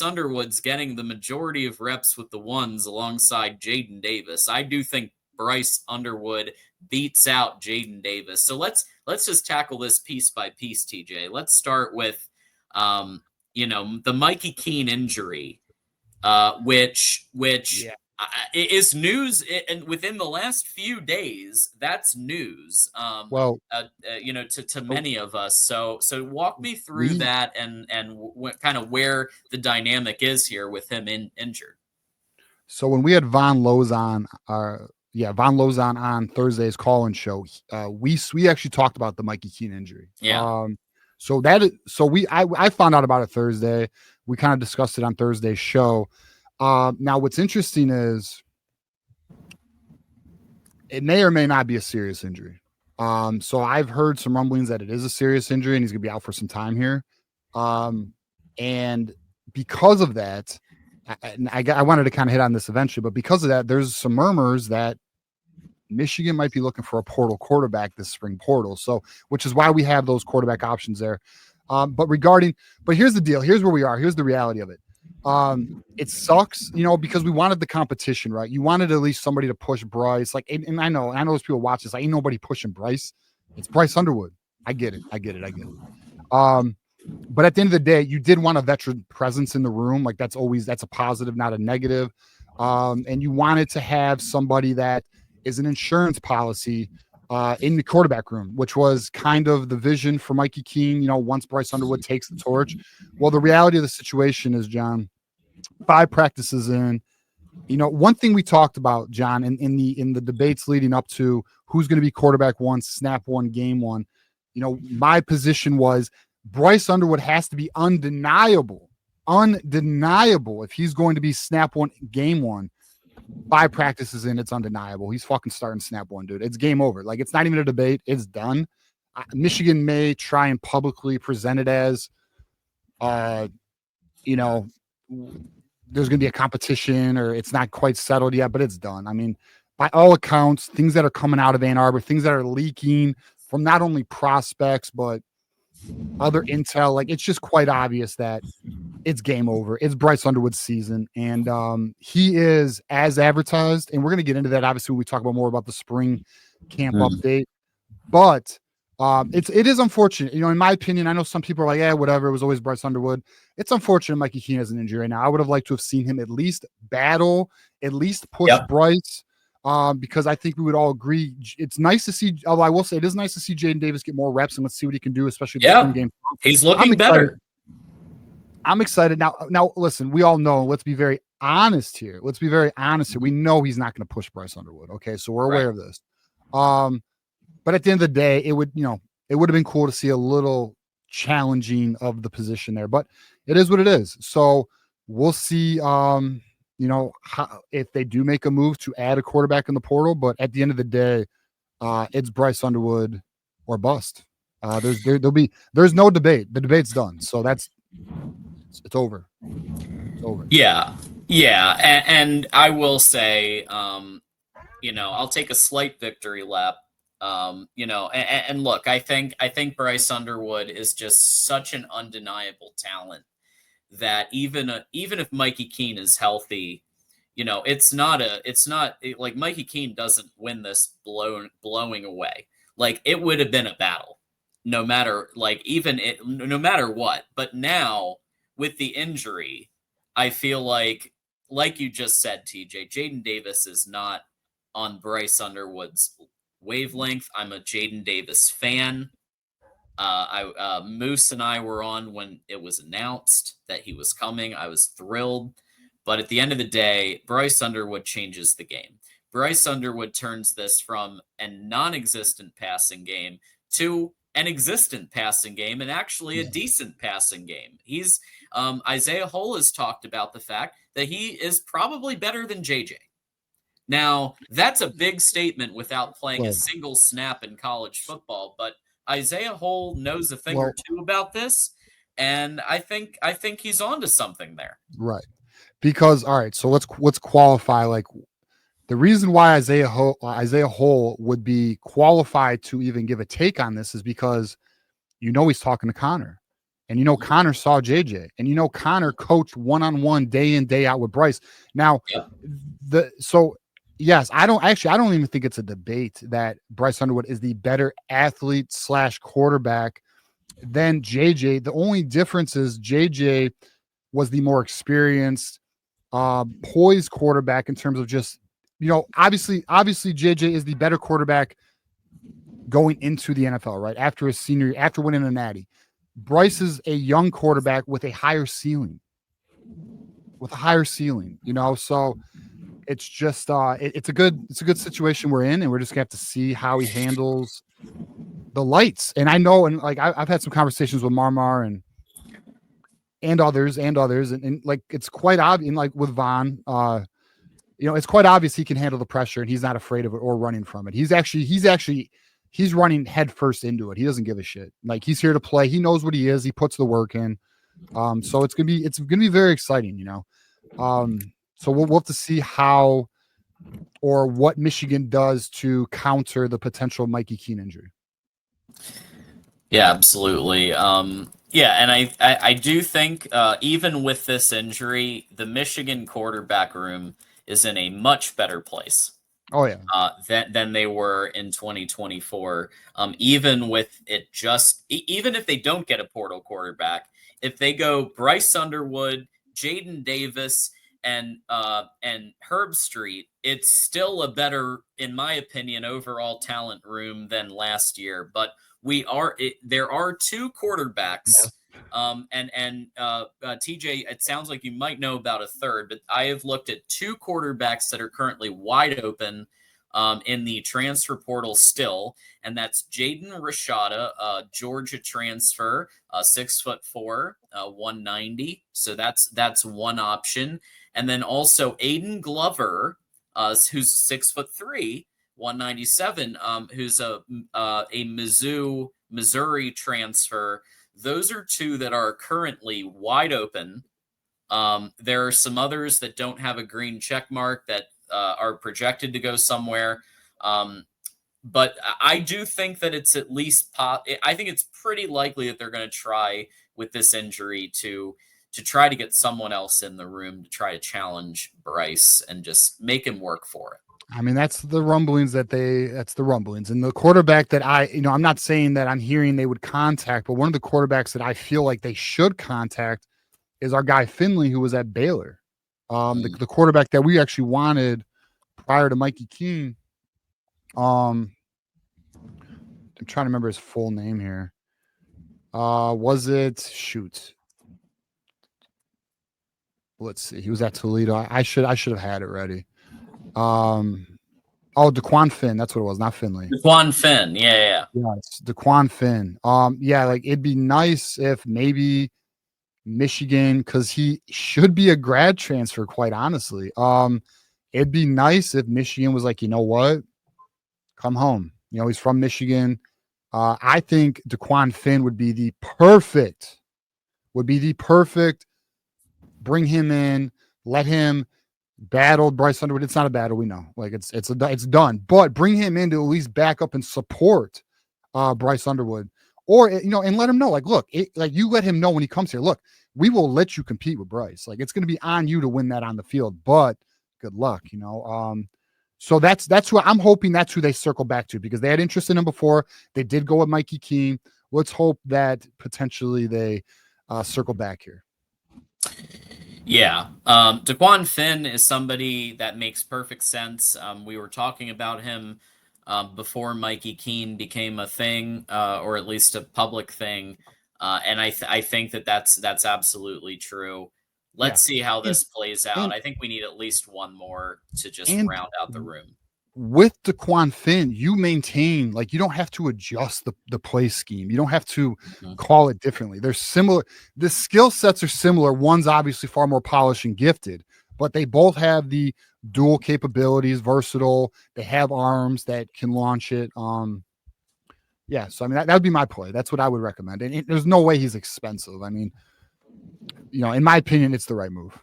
Underwood's getting the majority of reps with the ones alongside Jaden Davis. I do think Bryce Underwood beats out Jaden Davis. So let's just tackle this piece by piece, TJ. Let's start with the Mikey Keane injury, which Yeah. is news, and within the last few days, that's news. Well, To many of us. So walk me through that and kind of where the dynamic is here with him injured. so when we had Von Lozon, Von Lozon on Thursday's call-in show, we actually talked about the Mikey Keane injury. Yeah. I found out about it Thursday. We kind of discussed it on Thursday's show. Now, what's interesting is it may or may not be a serious injury. So I've heard some rumblings that it is a serious injury and he's going to be out for some time here. And because of that, I wanted to kind of hit on this eventually, but because of that, there's some murmurs that Michigan might be looking for a portal quarterback this spring portal. So, which is why we have those quarterback options there. But here's the deal. Here's where we are. Here's the reality of it. It sucks, because we wanted the competition, right? You wanted at least somebody to push Bryce. And I know those people watch this. Ain't nobody pushing Bryce. It's Bryce Underwood. I get it. But at the end of the day, you did want a veteran presence in the room. Like that's a positive, not a negative. And you wanted to have somebody that is an insurance policy in the quarterback room, which was kind of the vision for Mikey Keane, once Bryce Underwood takes the torch. Well, the reality of the situation is, John, 5 practices in, one thing we talked about, John, in the debates leading up to who's going to be quarterback one, snap one, game one, my position was Bryce Underwood has to be undeniable if he's going to be snap one, game one. 5 practices in, it's undeniable. He's fucking starting snap one, dude. It's game over. Like, it's not even a debate. It's done. Michigan may try and publicly present it as, there's going to be a competition or it's not quite settled yet, but it's done. I mean, by all accounts, things that are coming out of Ann Arbor, things that are leaking from not only prospects, but other intel, like it's just quite obvious that it's game over. It's Bryce Underwood's season, and he is as advertised. And we're going to get into that obviously when we talk more about the spring camp update. But it is unfortunate, in my opinion. I know some people are like, yeah, whatever. It was always Bryce Underwood. It's unfortunate Mikey Keane has an injury right now. I would have liked to have seen him at least battle, at least push Bryce. Because I think we would all agree it's nice to see, although I will say it is nice to see Jaden Davis get more reps and let's see what he can do, especially the spring game. He's looking better. I'm excited. Now listen, we all know, let's be very honest here. We know he's not going to push Bryce Underwood. Okay. So we're aware of this. But at the end of the day, it would have been cool to see a little challenging of the position there, but it is what it is. So we'll see, how, if they do make a move to add a quarterback in the portal, but at the end of the day, it's Bryce Underwood or bust. There's no debate. The debate's done. So it's over. It's over. Yeah. And I will say, I'll take a slight victory lap. And look, I think Bryce Underwood is just such an undeniable talent that even if Mikey Keane is healthy, it's not like Mikey Keane doesn't win this blowing away. Like it would have been a battle, no matter no matter what. But now with the injury, I feel like you just said, TJ, Jaden Davis is not on Bryce Underwood's wavelength. I'm a Jaden Davis fan. Moose and I were on when it was announced that he was coming. I was thrilled. But at the end of the day, Bryce Underwood changes the game. Bryce Underwood turns this from a non-existent passing game to an existent passing game and actually a decent passing game. He's Isaiah Hole has talked about the fact that he is probably better than JJ. Now, that's a big statement without playing a single snap in college football, but Isaiah Hole knows a thing or two about this, and I think he's onto something there. Right. Because all right, so let's qualify. Like the reason why Isaiah Hole would be qualified to even give a take on this is because he's talking to Connor, And Connor saw JJ, and Connor coached one-on-one day in, day out with Bryce. Now, yes, I don't even think it's a debate that Bryce Underwood is the better athlete / quarterback than JJ. The only difference is JJ was the more experienced, poised quarterback in terms of just, obviously JJ is the better quarterback going into the NFL, right? After winning a natty. Bryce is a young quarterback with a higher ceiling. So it's just it's a good situation we're in, and we're just gonna have to see how he handles the lights. And I know, and like I've had some conversations with Marmar and others, and like it's quite obvious, and like with Vaughn, it's quite obvious he can handle the pressure and he's not afraid of it or running from it. He's running head first into it. He doesn't give a shit. Like, he's here to play. He knows what he is. He puts the work in. So it's gonna be very exciting, So we'll have to see how or what Michigan does to counter the potential Mikey Keane injury. Yeah, absolutely. Yeah, and I do think even with this injury, the Michigan quarterback room is in a much better place. Oh yeah. Than they were in 2024. Even with it, even if they don't get a portal quarterback, if they go Bryce Underwood, Jaden Davis, and Herb Street, it's still a better, in my opinion, overall talent room than last year. But there are two quarterbacks. Yeah. TJ, it sounds like you might know about a third, but I have looked at two quarterbacks that are currently wide open in the transfer portal still, and that's Jaden Rashada, Georgia transfer, 6'4", 190. So that's one option, and then also Aiden Glover, who's 6'3", 197, who's a Mizzou, Missouri transfer. Those are two that are currently wide open. There are some others that don't have a green check mark that are projected to go somewhere. But I do think that it's at least I think it's pretty likely that they're going to try with this injury to try to get someone else in the room to try to challenge Bryce and just make him work for it. I mean, that's the rumblings and the quarterback that I'm not saying that I'm hearing they would contact, but one of the quarterbacks that I feel like they should contact is our guy Finley, who was at Baylor. The quarterback that we actually wanted prior to Mikey Keane. I'm trying to remember his full name here. Was it let's see. He was at Toledo. I should have had it ready. DeQuan Finn, that's what it was, not Finley. DeQuan Finn, yeah. Yeah, it's DeQuan Finn. Yeah, like it'd be nice if maybe Michigan, because he should be a grad transfer, quite honestly. It'd be nice if Michigan was like, you know what, come home. He's from Michigan. I think DeQuan Finn would be the perfect. Bring him in, let him battle Bryce Underwood. It's not a battle, we know. Like it's done. But bring him in to at least back up and support Bryce Underwood, or and let him know, like, look, you let him know when he comes here. Look, we will let you compete with Bryce. Like, it's going to be on you to win that on the field. But good luck, So that's who I'm hoping. That's who they circle back to, because they had interest in him before. They did go with Mikey Keane. Let's hope that potentially they circle back here. Yeah. DeQuan Finn is somebody that makes perfect sense. We were talking about him before Mikey Keane became a thing, or at least a public thing. And I think that's absolutely true. Let's see how this plays out. I think we need at least one more to just round out the room. With DeQuan Finn, you maintain, like, you don't have to adjust the play scheme. You don't have to call it differently. They're similar. The skill sets are similar. One's obviously far more polished and gifted, but they both have the dual capabilities, versatile. They have arms that can launch it. Yeah. So, I mean, that would be my play. That's what I would recommend. And there's no way he's expensive. I mean, in my opinion, it's the right move.